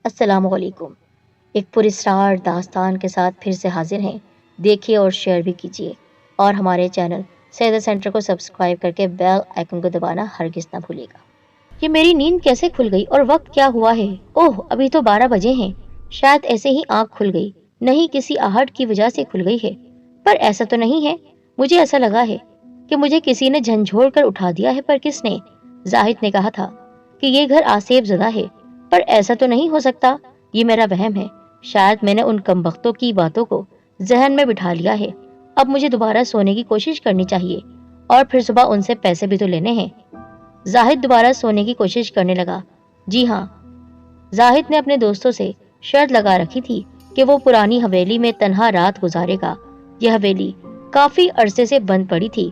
السلام علیکم۔ ایک پراسرار داستان کے ساتھ پھر سے حاضر ہیں۔ دیکھیے اور شیئر بھی کیجیے، اور ہمارے چینل سیدہ سینٹر کو سبسکرائب کر کے بیل آئیکن کو دبانا ہرگز نہ بھولیے گا۔ یہ میری نیند کیسے کھل گئی اور وقت کیا ہوا ہے؟ اوہ، ابھی تو 12 بجے ہیں۔ شاید ایسے ہی آنکھ کھل گئی، نہیں کسی آہٹ کی وجہ سے کھل گئی ہے، پر ایسا تو نہیں ہے۔ مجھے ایسا لگا ہے کہ مجھے کسی نے جھنجھوڑ کر اٹھا دیا ہے، پر کس نے؟ زاہد نے کہا تھا کہ یہ گھر آسیب زدہ ہے، پر ایسا تو نہیں ہو سکتا، یہ میرا وہم ہے۔ شاید میں نے ان کمبختوں کی باتوں کو ذہن میں بٹھا لیا ہے۔ اب مجھے دوبارہ سونے کی کوشش کرنی چاہیے، اور پھر صبح ان سے پیسے بھی تو لینے ہیں۔ زاہد دوبارہ سونے کی کوشش کرنے لگا۔ جی ہاں، زاہد نے اپنے دوستوں سے شرط لگا رکھی تھی کہ وہ پرانی حویلی میں تنہا رات گزارے گا۔ یہ حویلی کافی عرصے سے بند پڑی تھی،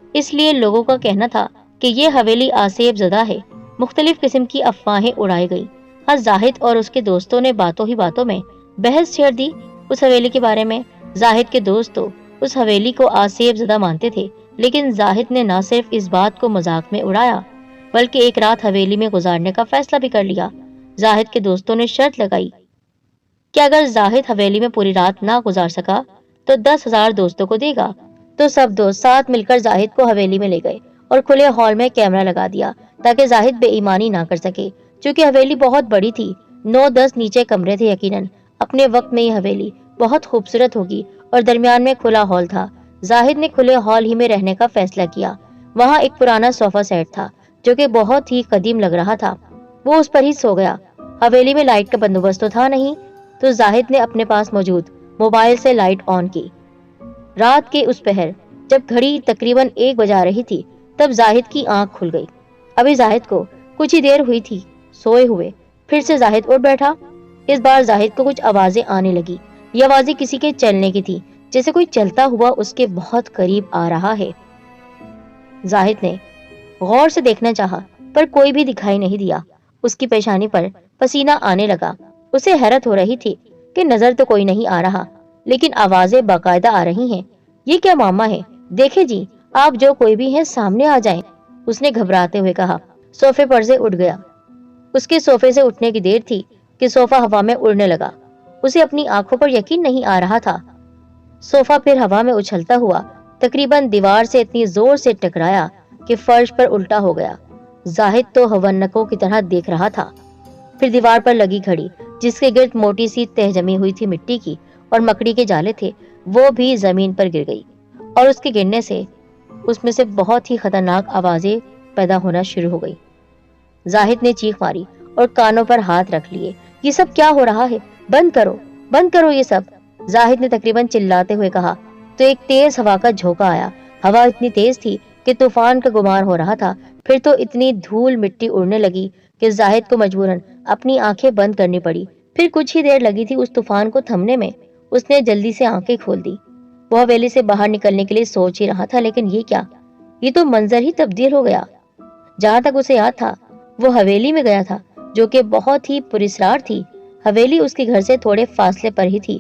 اس لیے لوگوں کا کہنا تھا کہ یہ حویلی آسیب زدہ ہے۔ مختلف قسم کی افواہیں اڑائی گئی۔ ہاں، زاہد اور اس کے دوستوں نے باتوں ہی باتوں میں بحث چھیڑ دی اس حویلی کے بارے میں۔ زاہد کے دوست تو اس حویلی کو آسیب زدہ مانتے تھے، لیکن زاہد نے نہ صرف اس بات کو مذاق میں اڑایا، بلکہ ایک رات حویلی میں گزارنے کا فیصلہ بھی کر لیا۔ زاہد کے دوستوں نے شرط لگائی کہ اگر زاہد حویلی میں پوری رات نہ گزار سکا تو 10,000 دوستوں کو دے گا۔ تو سب دوست ساتھ مل کر زاہد کو حویلی میں لے گئے اور کھلے ہال میں کیمرہ لگا دیا تاکہ زاہد بے ایمانی نہ کر سکے۔ چونکہ حویلی بہت بڑی تھی، 9-10 نیچے کمرے تھے، یقیناً اپنے وقت میں یہ حویلی بہت خوبصورت ہوگی، اور درمیان میں کھلا ہال تھا۔ زاہد نے کھلے ہال ہی میں رہنے کا فیصلہ کیا۔ وہاں ایک پرانا صوفہ سیٹ تھا جو کہ بہت ہی قدیم لگ رہا تھا۔ وہ اس پر ہی سو گیا۔ حویلی میں لائٹ کا بندوبست تو تھا نہیں، تو زاہد نے اپنے پاس موجود موبائل سے لائٹ آن کی۔ رات کے اس پہر جب گھڑی تقریباً 1 بجا رہی تھی، تب زاہد کی آنکھ کھل گئی۔ ابھی زاہد کو کچھ ہی دیر ہوئی تھی سوئے ہوئے۔ پھر سے زاہد اٹھ بیٹھا۔ اس بار زاہد کو کچھ آوازیں آنے لگی۔ یہ آوازیں کسی کے چلنے کی تھی، جیسے کوئی چلتا ہوا اس کے بہت قریب آ رہا ہے۔ زاہد نے غور سے دیکھنا چاہا، پر کوئی بھی دکھائی نہیں دیا۔ اس کی پیشانی پر پسینہ آنے لگا۔ اسے حیرت ہو رہی تھی کہ نظر تو کوئی نہیں آ رہا، لیکن آوازیں باقاعدہ آ رہی ہیں۔ یہ کیا معاملہ ہے؟ دیکھیں جی، آپ جو کوئی بھی ہیں سامنے آ جائیں، اس نے گھبراتے ہوئے کہا۔ صوفے پر سے اٹھ گیا۔ اس کے صوفے سے اٹھنے کی دیر تھی کہ صوفہ ہوا میں اڑنے لگا۔ اسے اپنی آنکھوں پر یقین نہیں آ رہا تھا۔ صوفہ پھر ہوا میں اچھلتا ہوا تقریباً دیوار سے اتنی زور سے ٹکرایا کہ فرش پر الٹا ہو گیا۔ زاہد تو ہونکوں کی طرح دیکھ رہا تھا۔ پھر دیوار پر لگی گھڑی، جس کے گرد موٹی سی تہ جمی ہوئی تھی مٹی کی اور مکڑی کے جالے تھے، وہ بھی زمین پر گر گئی، اور اس کے گرنے سے اس میں سے بہت ہی خطرناک آوازیں پیدا ہونا شروع ہو گئی۔ زاہد نے چیخ ماری اور کانوں پر ہاتھ رکھ لیے۔ یہ سب کیا ہو رہا ہے؟ بند کرو، بند کرو یہ سب، زاہد نے تقریباً چلاتے ہوئے کہا۔ تو ایک تیز ہوا کا جھونکا آیا۔ ہوا اتنی تیز تھی کہ طوفان کا گمان ہو رہا تھا۔ پھر تو اتنی دھول مٹی اڑنے لگی کہ زاہد کو مجبوراً اپنی آنکھیں بند کرنی پڑی۔ پھر کچھ ہی دیر لگی تھی اس طوفان کو تھمنے میں۔ اس نے جلدی سے آنکھیں کھول دی۔ وہ حویلی سے باہر نکلنے کے لیے سوچ ہی رہا تھا، لیکن یہ کیا؟ یہ تو منظر ہی تبدیل ہو گیا۔ جہاں تک اسے یاد تھا، وہ حویلی میں گیا تھا، جو کہ بہت ہی پراسرار تھی۔ حویلی اس کے گھر سے تھوڑے فاصلے پر ہی تھی،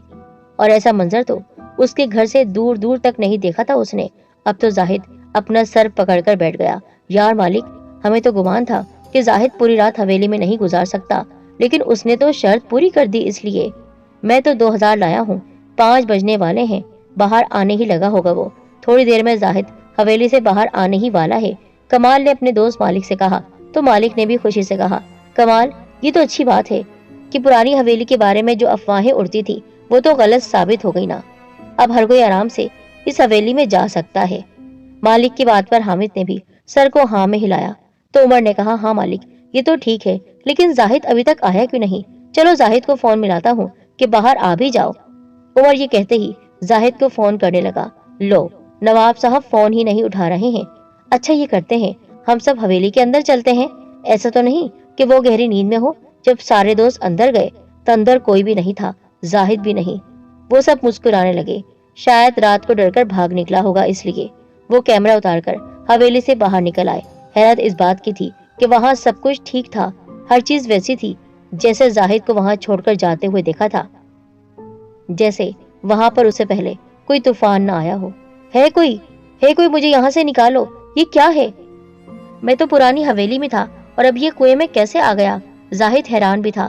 اور ایسا منظر تو اس کے گھر سے دور دور تک نہیں دیکھا تھا اس نے۔ اب تو زاہد اپنا سر پکڑ کر بیٹھ گیا۔ یار مالک، ہمیں تو گمان تھا کہ زاہد پوری رات حویلی میں نہیں گزار سکتا، لیکن اس نے تو شرط پوری کر دی۔ اس لیے میں تو 2,000 لایا ہوں۔ 5 بجنے والے ہیں، باہر آنے ہی لگا ہوگا وہ۔ تھوڑی دیر میں زاہد حویلی سے باہر آنے ہی والا ہے، کمال نے اپنے دوست مالک سے کہا۔ تو مالک نے بھی خوشی سے کہا، کمال، یہ تو اچھی بات ہے کہ پرانی حویلی کے بارے میں جو افواہیں اڑتی تھی وہ تو غلط ثابت ہو گئی نا۔ اب ہر کوئی آرام سے اس حویلی میں جا سکتا ہے۔ مالک کی بات پر حامد نے بھی سر کو ہاں میں ہلایا۔ تو عمر نے کہا، ہاں مالک، یہ تو ٹھیک ہے، لیکن زاہد ابھی تک آیا کیوں نہیں؟ چلو زاہد کو فون ملاتا ہوں کہ باہر آ بھی جاؤ۔ عمر یہ کہتے ہی زاہد کو فون کرنے لگا۔ لو، نواب صاحب فون ہی نہیں اٹھا رہے ہیں۔ اچھا، یہ کرتے ہیں، ہم سب حویلی کے اندر چلتے ہیں۔ ایسا تو نہیں کہ وہ گہری نیند میں ہو؟ جب سارے دوست اندر گئے تو اندر کوئی بھی نہیں تھا، زاہد بھی نہیں۔ وہ سب مسکرانے لگے۔ شاید رات کو ڈر کر بھاگ نکلا ہوگا، اس لیے وہ کیمرہ اتار کر حویلی سے باہر نکل آئے۔ حیرت اس بات کی تھی کہ وہاں سب کچھ ٹھیک تھا، ہر چیز ویسی تھی جیسے زاہد کو وہاں چھوڑ کر جاتے ہوئے دیکھا تھا، جیسے وہاں پر اسے پہلے کوئی طوفان نہ آیا ہو۔ ہے کوئی، مجھے یہاں سے نکالو، یہ کیا ہے؟ میں تو پرانی حویلی میں تھا، اور اب یہ کنویں میں کیسے آ گیا؟ زاہد حیران بھی تھا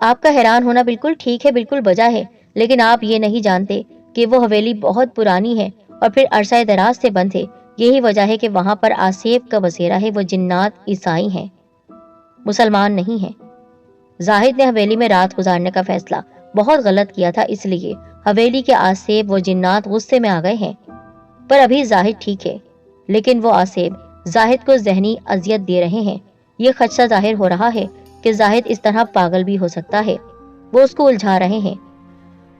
آپ کا حیران ہونا بالکل ٹھیک ہے، بالکل بجا ہے، لیکن آپ یہ نہیں جانتے کہ وہ حویلی بہت پرانی ہے اور پھر عرصہ دراز سے بند ہے۔ یہی وجہ ہے کہ وہاں پر آسیب کا بسیرا ہے۔ وہ جنات عیسائی ہیں، مسلمان نہیں ہیں۔ زاہد نے حویلی میں رات گزارنے کا فیصلہ بہت غلط کیا تھا، اس لیے حویلی کے آسیب وہ جنات غصے میں آ گئے ہیں۔ پر ابھی زاہد ٹھیک ہے، لیکن وہ آسیب زاہد کو ذہنی اذیت دے رہے ہیں۔ یہ خدشہ ظاہر ہو رہا ہے کہ زاہد اس طرح پاگل بھی ہو سکتا ہے۔ وہ اس کو الجھا رہے ہیں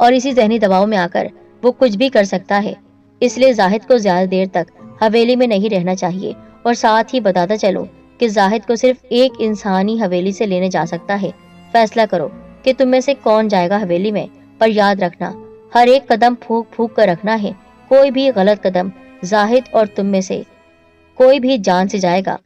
اور اسی ذہنی دباؤ میں آ کر وہ کچھ بھی کر سکتا ہے۔ اس لیے زاہد کو زیادہ دیر تک حویلی میں نہیں رہنا چاہیے، اور ساتھ ہی بتاتا چلو کہ زاہد کو صرف ایک انسانی حویلی سے لینے جا سکتا ہے۔ فیصلہ کرو کہ تم میں سے کون جائے گا حویلی میں، پر یاد رکھنا ہر ایک قدم پھونک پھونک کر رکھنا ہے۔ کوئی بھی غلط قدم زاہد اور تم میں سے کوئی بھی جان سے جائے گا،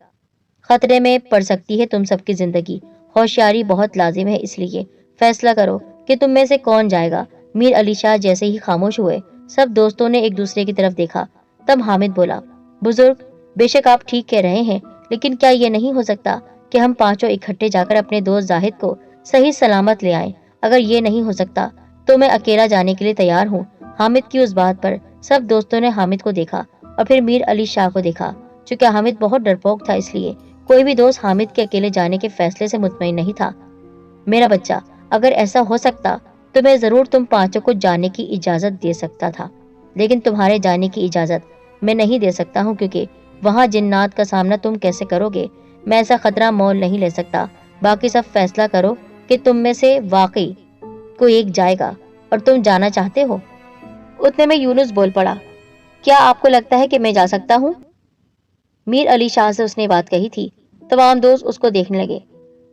خطرے میں پڑ سکتی ہے تم سب کی زندگی۔ ہوشیاری بہت لازم ہے، اس لیے فیصلہ کرو کہ تم میں سے کون جائے گا۔ میر علی شاہ جیسے ہی خاموش ہوئے، سب دوستوں نے ایک دوسرے کی طرف دیکھا۔ تب حامد بولا، بزرگ، بے شک آپ ٹھیک کہہ رہے ہیں، لیکن کیا یہ نہیں ہو سکتا کہ ہم پانچوں اکٹھے جا کر اپنے دوست زاہد کو صحیح سلامت لے آئیں؟ اگر یہ نہیں ہو سکتا تو میں اکیلا جانے کے لیے تیار ہوں۔ حامد کی اس بات پر سب دوستوں نے حامد کو دیکھا اور پھر میر علی شاہ کو دیکھا۔ چونکہ حامد بہت ڈرپوک تھا، اس لیے کوئی بھی دوست حامد کے اکیلے جانے کے فیصلے سے مطمئن نہیں تھا۔ میرا بچہ، اگر ایسا ہو سکتا تو میں ضرور تم پانچوں کو جانے کی اجازت دے سکتا تھا، لیکن تمہارے جانے کی اجازت میں نہیں دے سکتا ہوں، کیونکہ وہاں جنات کا سامنا تم کیسے کرو گے؟ میں ایسا خطرہ مول نہیں لے سکتا۔ باقی سب فیصلہ کرو کہ تم میں سے واقعی کوئی ایک جائے گا اور تم جانا چاہتے ہو۔ اتنے میں یونس بول پڑا، کیا آپ کو لگتا ہے کہ میں جا سکتا ہوں؟ میر علی شاہ سے اس نے بات کہی تھی۔ تمام دوست اس کو دیکھنے لگے۔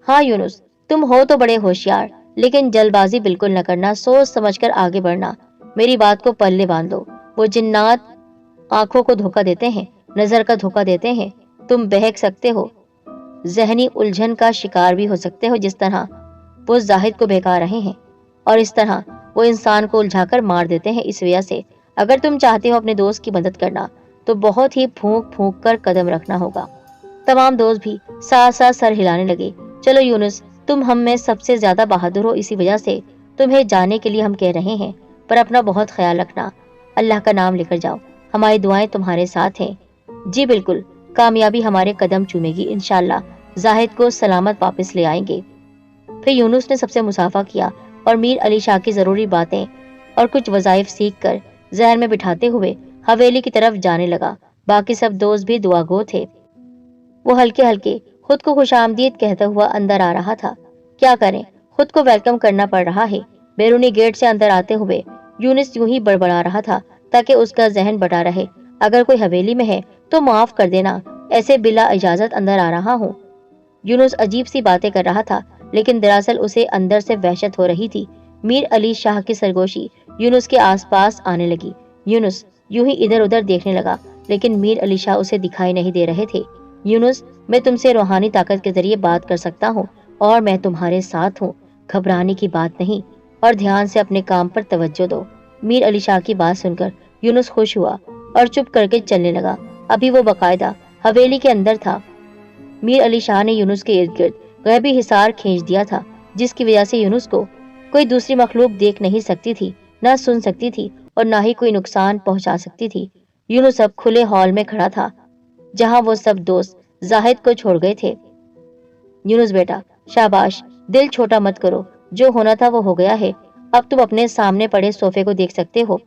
ہاں یونس، تم ہو تو بڑے ہوشیار، لیکن جلد بازی بالکل نہ کرنا، سوچ سمجھ کر آگے بڑھنا۔ میری بات کو پلے باندھ دو۔ وہ جنات آنکھوں کو دھوکہ دیتے ہیں، نظر کا دھوکہ دیتے ہیں۔ تم بہک سکتے ہو، ذہنی الجھن کا شکار بھی ہو سکتے ہو، جس طرح وہ زاہد کو بہکا رہے ہیں، اور اس طرح وہ انسان کو الجھا کر مار دیتے ہیں۔ اس وجہ سے اگر تم چاہتے ہو اپنے دوست کی مدد کرنا تو بہت ہی پھونک پھونک کر قدم رکھنا ہوگا۔ تمام دوست بھی ساتھ ساتھ سر ہلانے لگے۔ چلو یونس، تم ہم میں سب سے زیادہ بہادر ہو، اسی وجہ سے تمہیں جانے کے لیے ہم کہہ رہے ہیں، پر اپنا بہت خیال رکھنا۔ اللہ کا نام لے کر جاؤ، ہماری دعائیں تمہارے ساتھ ہیں۔ جی بالکل، کامیابی ہمارے قدم چومے گی، انشاءاللہ زاہد کو سلامت واپس لے آئیں گے۔ پھر یونس نے سب سے مصافحہ کیا اور میر علی شاہ کی ضروری باتیں اور کچھ وظائف سیکھ کر ذہن میں بٹھاتے ہوئے حویلی کی طرف جانے لگا۔ باقی سب دوست بھی دعا گو تھے۔ وہ ہلکے ہلکے خود کو خوش آمدید کہتا ہوا اندر آ رہا تھا۔ کیا کریں، خود کو ویلکم کرنا پڑ رہا ہے۔ بیرونی گیٹ سے اندر آتے ہوئے یونس یوں ہی بڑبڑا رہا تھا تاکہ اس کا ذہن بٹا رہے، اگر کوئی حویلی میں ہے تو معاف کر دینا، ایسے بلا اجازت اندر آ رہا ہوں۔ یونس عجیب سی باتیں کر رہا تھا، لیکن دراصل اسے اندر سے وحشت ہو رہی تھی۔ میر علی شاہ کی سرگوشی یونس کے آس پاس آنے لگی۔ یونس یوں ہی ادھر ادھر دیکھنے لگا، لیکن میر علی شاہ اسے دکھائی نہیں دے رہے تھے۔ یونس، میں تم سے روحانی طاقت کے ذریعے بات کر سکتا ہوں اور میں تمہارے ساتھ ہوں، گھبرانے کی بات نہیں، اور دھیان سے اپنے کام پر توجہ دو۔ میر علی شاہ کی بات سن کر یونس خوش ہوا اور چپ کر کے چلنے لگا۔ ابھی وہ باقاعدہ حویلی کے اندر تھا۔ میر علی شاہ نے یونس کے ارد گرد غیبی حصار کھینچ دیا تھا، جس کی وجہ سے یونس کو کوئی دوسری مخلوق دیکھ نہیں سکتی تھی، نہ سن سکتی تھی، اور نہ ہی کوئی نقصان پہنچا سکتی تھی۔ یونس اب کھلے ہال میں کھڑا تھا جہاں وہ سب دوست زاہد کو چھوڑ گئے تھے۔ یونس بیٹا، شاباش، دل چھوٹا مت کرو، جو ہونا تھا وہ ہو گیا ہے۔ اب تم اپنے سامنے پڑے صوفے کو دیکھ سکتے ہو۔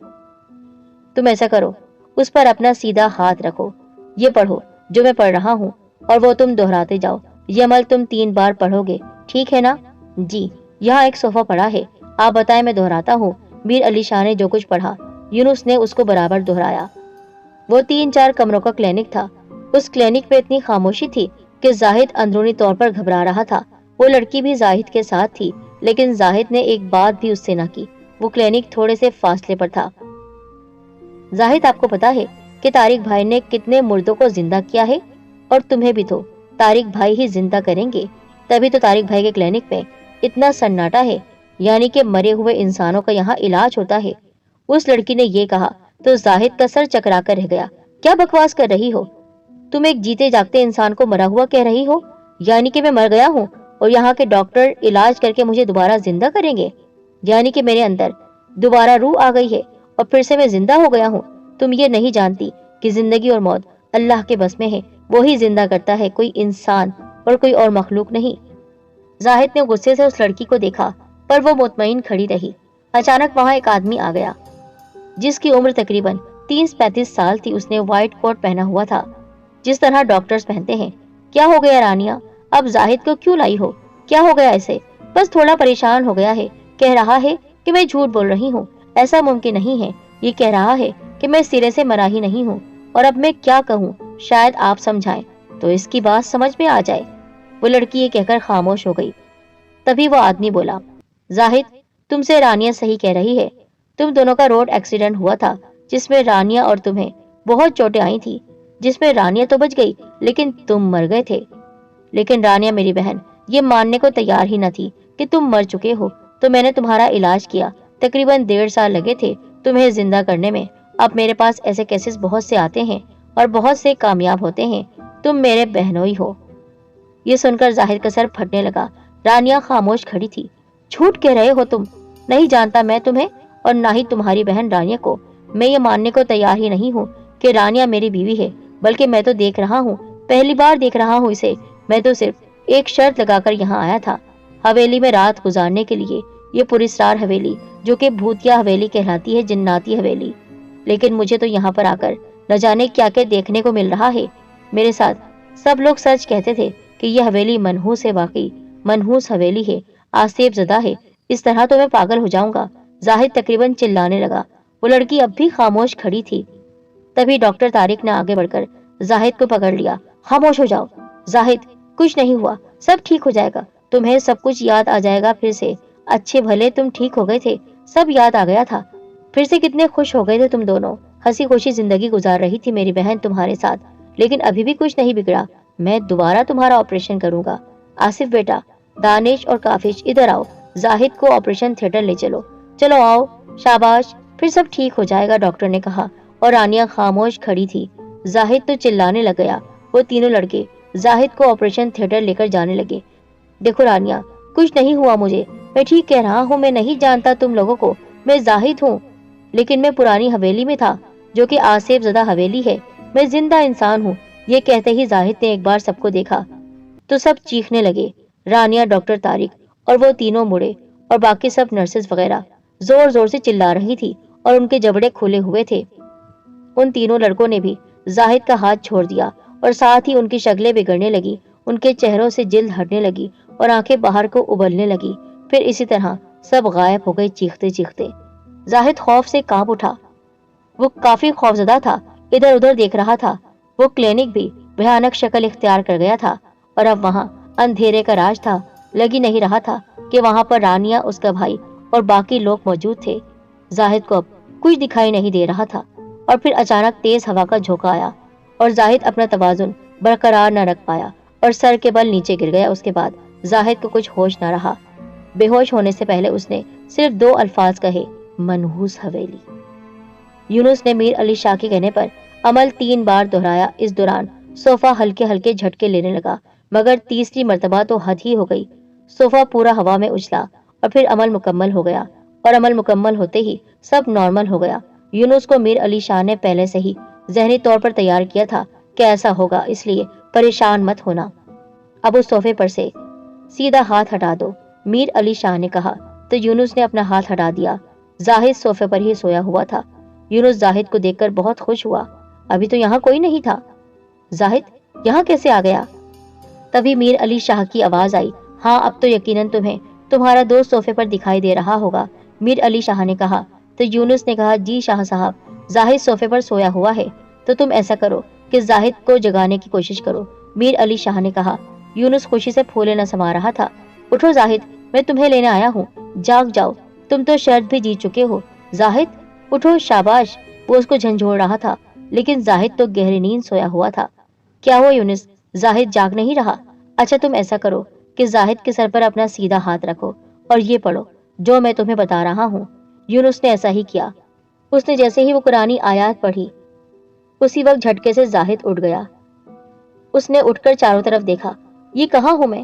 تم ایسا کرو، اس پر اپنا سیدھا ہاتھ رکھو، یہ پڑھو جو میں پڑھ رہا ہوں، اور وہ تم دہراتے جاؤ۔ یہ عمل تم 3 بار پڑھو گے، ٹھیک ہے نا؟ جی، یہاں ایک صوفہ پڑا ہے، آپ بتائیں، میں دہراتا ہوں۔ میر علی شاہ نے جو کچھ پڑھا یونس نے اس کو برابر دہرایا۔ وہ 3-4 کمروں کا کلینک تھا۔ اس کلینک میں اتنی خاموشی تھی کہ زاہد اندرونی طور پر گھبرا رہا تھا۔ وہ لڑکی بھی زاہد کے ساتھ تھی، لیکن زاہد نے ایک بات بھی اس سے نہ کی۔ وہ کلینک تھوڑے سے فاصلے پر تھا۔ زاہد، آپ کو پتا ہے کہ طارق بھائی نے کتنے مردوں کو زندہ کیا ہے؟ اور تمہیں بھی تو طارق بھائی ہی زندہ کریں گے، تبھی تو طارق بھائی کے کلینک میں اتنا سناٹا ہے، یعنی کہ مرے ہوئے انسانوں کا یہاں علاج ہوتا ہے۔ اس لڑکی نے یہ کہا تو زاہد کا سر چکرا کر رہ گیا۔ کیا بکواس کر رہی ہو؟ تم ایک جیتے جاگتے انسان کو مرا ہوا کہہ رہی ہو؟ یعنی کہ میں مر گیا ہوں اور یہاں کے ڈاکٹر علاج کر کے مجھے دوبارہ زندہ کریں گے؟ یعنی کہ میرے اندر دوبارہ روح آ گئی ہے اور پھر سے میں زندہ ہو گیا ہوں؟ تم یہ نہیں جانتی کہ زندگی اور موت اللہ کے بس میں ہے، وہی زندہ کرتا ہے، کوئی انسان اور کوئی اور مخلوق نہیں۔ زاہد نے غصے سے اس لڑکی کو دیکھا، پر وہ مطمئن کھڑی رہی۔ اچانک وہاں ایک آدمی آ گیا جس کی عمر تقریباً 30-35 سال تھی۔ اس نے وائٹ کوٹ پہنا ہوا تھا جس طرح ڈاکٹرز پہنتے ہیں۔ کیا ہو گیا رانیہ؟ اب زاہد کو کیوں لائی ہو؟ کیا ہو گیا اسے؟ بس تھوڑا پریشان ہو گیا ہے، کہہ رہا ہے کہ میں جھوٹ بول رہی ہوں، ایسا ممکن نہیں ہے، یہ کہہ رہا ہے کہ میں سرے سے مرا ہی نہیں ہوں، اور اب میں کیا کہوں؟ شاید آپ سمجھائیں تو اس کی بات سمجھ میں آ جائے۔ وہ لڑکی یہ کہہ کر خاموش ہو گئی۔ تبھی وہ آدمی بولا، زاہد، تم سے رانیہ صحیح کہہ رہی ہے، تم دونوں کا روڈ ایکسیڈنٹ ہوا تھا جس میں رانیہ اور تمہیں بہت چوٹیں آئی تھی، جس میں رانیہ تو بچ گئی لیکن تم مر گئے تھے۔ لیکن رانیہ میری بہن یہ ماننے کو تیار ہی نہ تھی کہ تم مر چکے ہو، تو میں نے تمہارا علاج کیا، تقریباً 1.5 سال لگے تھے تمہیں زندہ کرنے میں۔ اب میرے پاس ایسے کیسز بہت سے آتے ہیں اور بہت سے کامیاب ہوتے ہیں، تم میرے بہنوئی ہو۔ یہ سن کر زاہد کا سر پھٹنے لگا۔ رانیہ خاموش کھڑی تھی۔ جھوٹ کہہ رہے ہو تم، نہیں جانتا میں تمہیں اور نہ ہی تمہاری بہن رانیہ کو۔ میں یہ ماننے کو تیار ہی نہیں ہوں کہ رانیہ میری بیوی ہے، بلکہ میں تو دیکھ رہا ہوں، پہلی بار دیکھ رہا ہوں اسے۔ میں تو صرف ایک شرط لگا کر یہاں آیا تھا، حویلی میں رات گزارنے کے لیے، یہ پراسرار حویلی جو کہ بھوتیا حویلی کہلاتی ہے، جناتی حویلی۔ لیکن مجھے تو یہاں پر آ کر نہ جانے کیا کیا دیکھنے کو مل رہا ہے۔ میرے ساتھ سب لوگ سچ کہتے تھے کہ یہ حویلی منحوس ہے، واقعی منحوس حویلی ہے، آصف زدہ ہے، اس طرح تو میں پاگل ہو جاؤں گا۔ زاہد تقریباً چلانے لگا۔ وہ لڑکی اب بھی خاموش کھڑی تھی۔ تبھی ڈاکٹر طارق نے آگے بڑھ کر زاہد کو پکڑ لیا۔ خاموش ہو جاؤ زاہد، کچھ نہیں ہوا، سب ٹھیک ہو جائے گا، تمہیں سب کچھ یاد آ جائے گا پھر سے۔ اچھے بھلے تم ٹھیک ہو گئے تھے، سب یاد آ گیا تھا، پھر سے کتنے خوش ہو گئے تھے تم دونوں، ہنسی خوشی زندگی گزار رہی تھی میری بہن تمہارے ساتھ۔ لیکن ابھی بھی کچھ نہیں بگڑا، میں دوبارہ تمہارا آپریشن کروں گا۔ آصف بیٹا، دانش اور کافش ادھر آؤ، زاہد کو آپریشن تھیٹر لے چلو۔ چلو آؤ، شاباش، پھر سب ٹھیک ہو جائے گا، ڈاکٹر نے کہا۔ اور رانیہ خاموش کھڑی تھی۔ زاہد تو چلانے لگ گیا۔ وہ تینوں لڑکے زاہد کو آپریشن تھیٹر لے کر جانے لگے۔ دیکھو رانیہ، کچھ نہیں ہوا مجھے، میں ٹھیک کہہ رہا ہوں، میں نہیں جانتا تم لوگوں کو، میں زاہد ہوں، لیکن میں پرانی حویلی میں تھا جو کہ آصف زدہ حویلی ہے، میں زندہ انسان ہوں۔ یہ کہتے ہی زاہد نے ایک بار سب کو دیکھا تو سب چیخنے لگے۔ رانیہ، ڈاکٹر طارق اور وہ تینوں مڑے، اور باقی سب نرسز وغیرہ زور زور سے چلا رہی تھی اور ان کے جبڑے کھلے ہوئے تھے۔ ان تینوں لڑکوں نے بھی زاہد کا ہاتھ چھوڑ دیا اور ساتھ ہی ان کی شکلیں بگڑنے لگی، ان کے چہروں سے جلد ہٹنے لگی اور آنکھیں باہر کو ابلنے لگی۔ پھر اسی طرح سب غائب ہو گئے چیختے چیختے۔ زاہد خوف سے کانپ اٹھا، وہ کافی خوفزدہ تھا، ادھر ادھر دیکھ رہا تھا۔ وہ کلینک بھی بھیانک شکل اختیار کر گیا تھا اور اب وہاں اندھیرے کا راج تھا۔ لگ ہی نہیں رہا تھا کہ وہاں پر رانیہ، اس کا بھائی اور باقی لوگ موجود تھے۔ زاہد کو اب کچھ دکھائی نہیں دے رہا تھا، اور پھر اچانک تیز ہوا کا جھونکا آیا اور زاہد اپنا توازن برقرار نہ رکھ پایا اور سر کے بل نیچے گر گیا۔ اس کے بعد زاہد کو کچھ ہوش نہ رہا۔ بے ہوش ہونے سے پہلے اس نے صرف 2 الفاظ کہے، منحوس حویلی۔ یونس نے میر علی شاہ کے کہنے پر عمل 3 بار دہرایا۔ اس دوران صوفہ ہلکے ہلکے جھٹکے لینے لگا، مگر تیسری مرتبہ تو حد ہی ہو گئی۔ صوفہ پورا ہوا میں اچھلا اور پھر عمل مکمل ہو گیا، اور عمل مکمل ہوتے ہی سب نارمل ہو گیا۔ یونس کو میر علی شاہ نے پہلے سے ہی ذہنی طور پر تیار کیا تھا کہ ایسا ہوگا، اس لیے پریشان مت ہونا۔ اب اس صوفے پر سے سیدھا ہاتھ ہٹا دو، میر علی شاہ نے کہا تو یونس نے اپنا ہاتھ ہٹا دیا۔ زاہد صوفے پر ہی سویا ہوا تھا۔ یونس زاہد کو دیکھ کر بہت خوش ہوا۔ ابھی تو یہاں کوئی نہیں تھا، زاہد یہاں کیسے آ گیا؟ تبھی میر علی شاہ کی آواز آئی، ہاں اب تو یقیناً تمہیں تمہارا دوست صوفے پر دکھائی دے رہا ہوگا، میر علی شاہ نے کہا۔ تو یونس نے کہا، جی شاہ صاحب، زاہد صوفے پر سویا ہوا ہے، تو تم ایسا کرو کہ زاہد کو جگانے کی کوشش کرو، میر علی شاہ نے کہا۔ یونس خوشی سے پھولے نہ سما رہا تھا۔ اٹھو زاہد، میں تمہیں لینے آیا ہوں، جاگ جاؤ، تم تو شرط بھی جیت چکے ہو۔ زاہد اٹھو، شاباش۔ وہ اس کو جھنجھوڑ رہا تھا، لیکن زاہد تو گہری نیند سویا ہوا تھا۔ کیا ہوا یونس، زاہد جاگ نہیں رہا؟ اچھا تم ایسا کرو کہ زاہد کے سر پر اپنا سیدھا ہاتھ رکھو اور یہ پڑھو جو میں تمہیں بتا رہا ہوں۔ یونس نے ایسا ہی کیا۔ اس نے جیسے ہی وہ قرآنی آیات پڑھی، اسی وقت جھٹکے سے زاہد اٹھ گیا۔ اس نے اٹھ کر چاروں طرف دیکھا، یہ کہاں ہوں میں؟